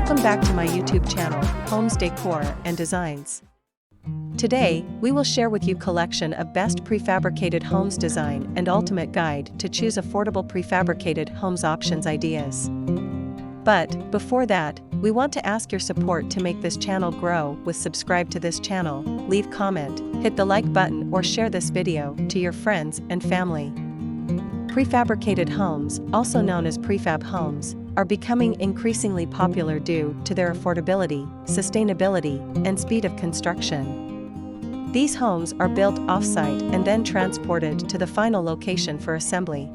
Welcome back to my YouTube channel, Homes Decor and Designs. Today, we will share with you collection of best prefabricated homes design and ultimate guide to choose affordable prefabricated homes options ideas. But, before that, we want to ask your support to make this channel grow with subscribe to this channel, leave comment, hit the like button or share this video to your friends and family. Prefabricated homes, also known as prefab homes, are becoming increasingly popular due to their affordability, sustainability, and speed of construction. These homes are built off-site and then transported to the final location for assembly.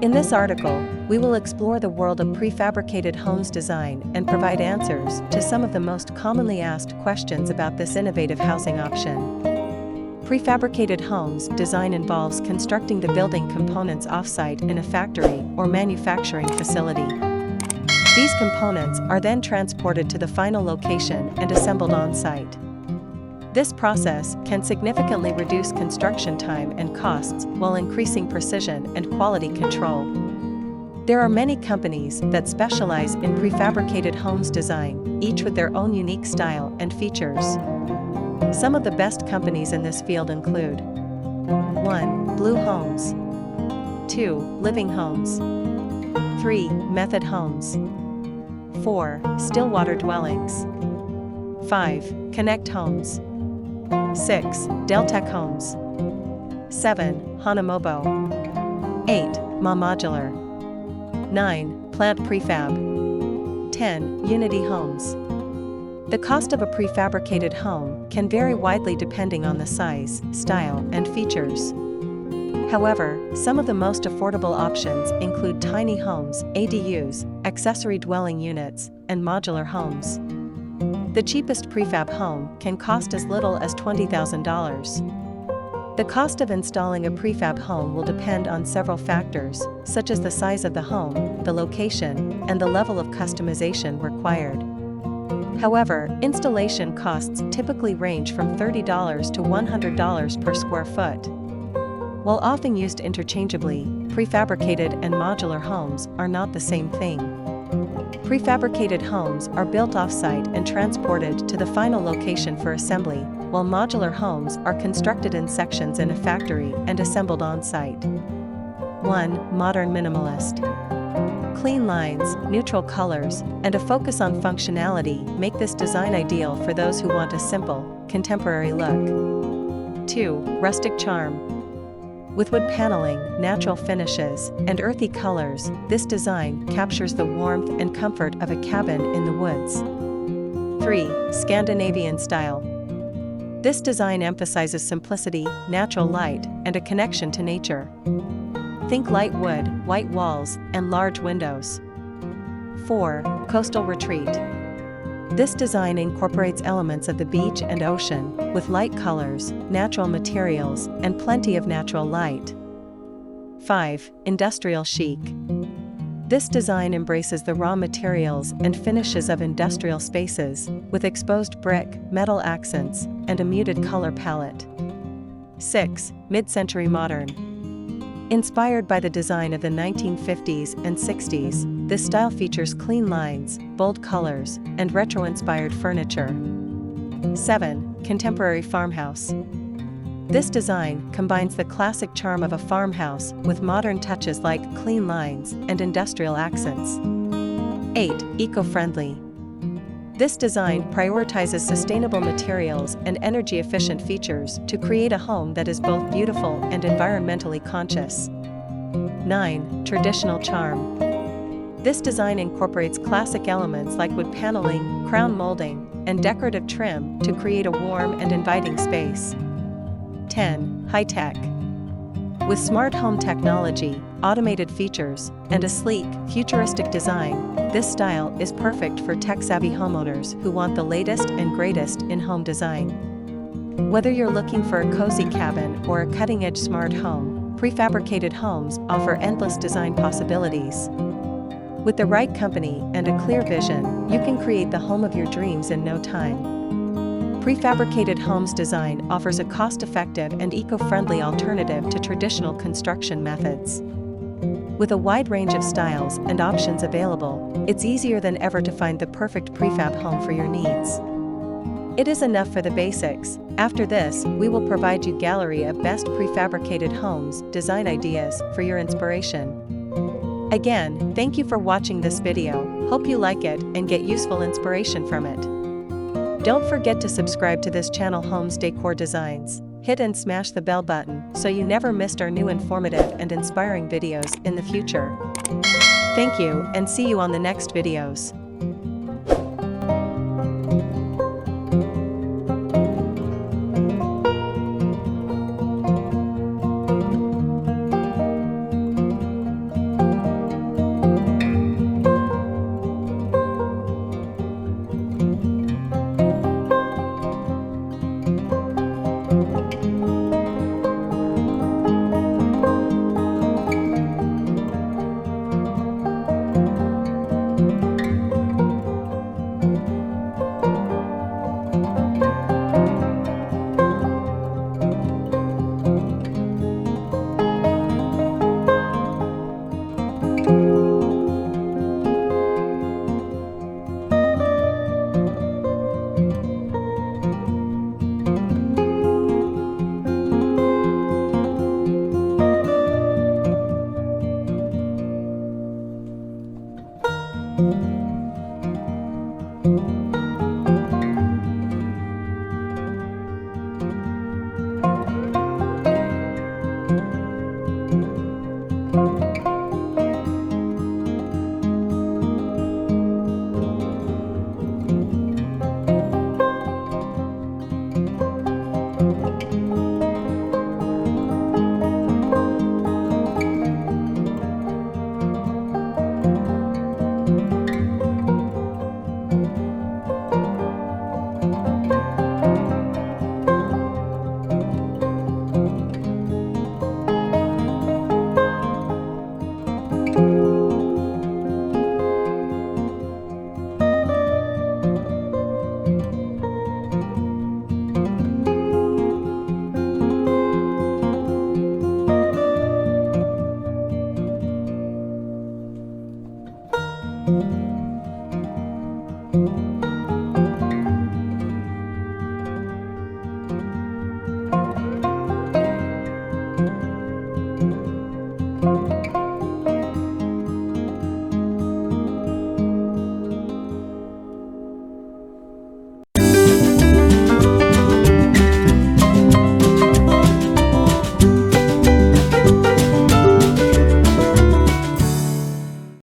In this article, we will explore the world of prefabricated homes design and provide answers to some of the most commonly asked questions about this innovative housing option. Prefabricated homes design involves constructing the building components off-site in a factory or manufacturing facility. These components are then transported to the final location and assembled on-site. This process can significantly reduce construction time and costs while increasing precision and quality control. There are many companies that specialize in prefabricated homes design, each with their own unique style and features. Some of the best companies in this field include 1. Blue Homes, 2. Living Homes, 3. Method Homes, 4. Stillwater Dwellings, 5. Connect Homes, 6. Deltec Homes, 7. Hanamobo, 8. Ma Modular, 9. Plant Prefab, 10. Unity Homes. The cost of a prefabricated home can vary widely depending on the size, style, and features. However, some of the most affordable options include tiny homes, ADUs, accessory dwelling units, and modular homes. The cheapest prefab home can cost as little as $20,000. The cost of installing a prefab home will depend on several factors, such as the size of the home, the location, and the level of customization required. However, installation costs typically range from $30 to $100 per square foot. While often used interchangeably, prefabricated and modular homes are not the same thing. Prefabricated homes are built off-site and transported to the final location for assembly, while modular homes are constructed in sections in a factory and assembled on-site. 1. Modern Minimalist. Clean lines, neutral colors, and a focus on functionality make this design ideal for those who want a simple, contemporary look. 2. Rustic Charm. With wood paneling, natural finishes, and earthy colors, this design captures the warmth and comfort of a cabin in the woods. 3. Scandinavian Style. This design emphasizes simplicity, natural light, and a connection to nature. Think light wood, white walls, and large windows. 4. Coastal Retreat. This design incorporates elements of the beach and ocean, with light colors, natural materials, and plenty of natural light. 5. Industrial Chic. This design embraces the raw materials and finishes of industrial spaces, with exposed brick, metal accents, and a muted color palette. 6. Mid-century Modern. Inspired by the design of the 1950s and 60s, this style features clean lines, bold colors, and retro-inspired furniture. 7. Contemporary Farmhouse. This design combines the classic charm of a farmhouse with modern touches like clean lines and industrial accents. 8. Eco-friendly. This design prioritizes sustainable materials and energy-efficient features to create a home that is both beautiful and environmentally conscious. 9. Traditional Charm. This design incorporates classic elements like wood paneling, crown molding, and decorative trim to create a warm and inviting space. 10. High-tech. With smart home technology, automated features, and a sleek, futuristic design, this style is perfect for tech-savvy homeowners who want the latest and greatest in home design. Whether you're looking for a cozy cabin or a cutting-edge smart home, prefabricated homes offer endless design possibilities. With the right company and a clear vision, you can create the home of your dreams in no time. Prefabricated homes design offers a cost-effective and eco-friendly alternative to traditional construction methods. With a wide range of styles and options available, it's easier than ever to find the perfect prefab home for your needs. It is enough for the basics. After this, we will provide you gallery of best prefabricated homes, design ideas for your inspiration. Again, thank you for watching this video. Hope you like it and get useful inspiration from it. Don't forget to subscribe to this channel, Homes Decor Designs. Hit and smash the bell button so you never missed our new informative and inspiring videos in the future. Thank you and see you on the next videos.